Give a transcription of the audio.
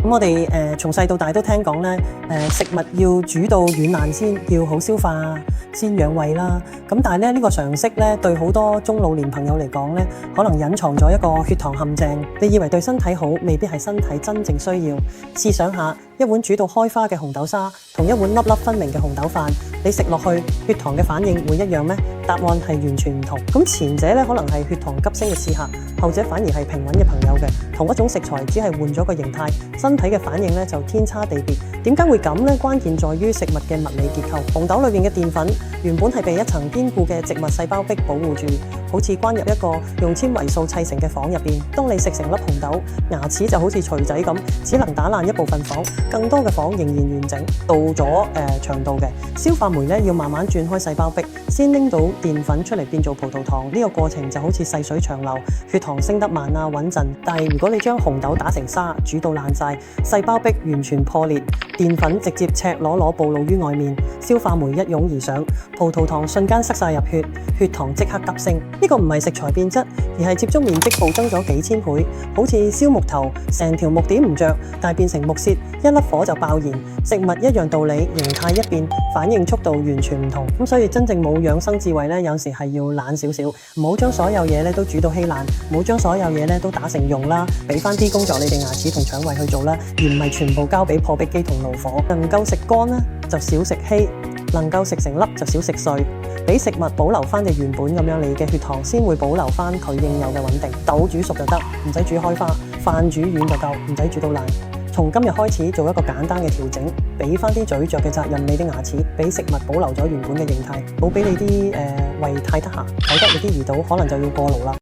咁我哋從細到大都聽講咧，食物要煮到軟爛先，要好消化先養胃啦。咁但係咧呢個常識咧，對好多中老年朋友嚟講咧，可能隱藏咗一個血糖陷阱。你以為對身體好，未必係身體真正需要。試想下，一碗煮到開花嘅紅豆沙，同一碗粒粒分明嘅紅豆飯，你食落去血糖嘅反應會一樣咩？答案係完全唔同。咁前者咧可能係血糖急升嘅刺客，後者反而係平穩嘅朋友嘅。同一種食材，只係換咗個形態，身體嘅反應咧就天差地別。點解會咁呢？關鍵在於食物嘅物理結構。紅豆裏面嘅澱粉原本係被一層堅固嘅植物細胞壁保護住，好似關入一個用纖維素砌成嘅房入邊。當你食成粒紅豆，牙齒就好似錘仔咁，只能打爛一部分房，更多嘅房仍然完整，到咗腸道嘅消化酶咧要慢慢轉開細胞壁，先拎到澱粉出嚟變做葡萄糖。呢個過程就好似細水長流，血糖升得慢啊穩陣。但係如果你將紅豆打成沙，煮到爛晒，細胞壁完全破裂，澱粉直接赤裸裸暴露於外面，消化酶一湧而上，葡萄糖瞬間塞晒入血，血糖即刻急升。呢個唔係食材變質，而係接觸面積暴增咗幾千倍，好似燒木頭，成條木點唔着，但係變成木屑，一粒火就爆燃。食物一樣道理，形態一變，反應速度完全唔同。咁所以真正冇養生智慧咧，有時係要懶少少，唔好將所有嘢咧都煮到稀爛，唔好將所有嘢咧都打成溶啦，俾翻啲工作你哋牙齒同腸胃去做啦，而唔係全部交俾破壁機同爐火。能夠食乾咧就少食稀，能夠食成粒就少食碎，俾食物保留翻嘅原本咁樣，你嘅血糖先會保留翻佢應有嘅穩定。豆煮熟就得，唔使煮開花；飯煮軟就夠，唔使煮到爛。從今日開始做一個簡單嘅調整，俾翻啲咀嚼嘅責任你啲牙齒，俾食物保留咗原本嘅形態，冇俾你啲胃太得閒，睇得你啲胰島可能就要過勞啦。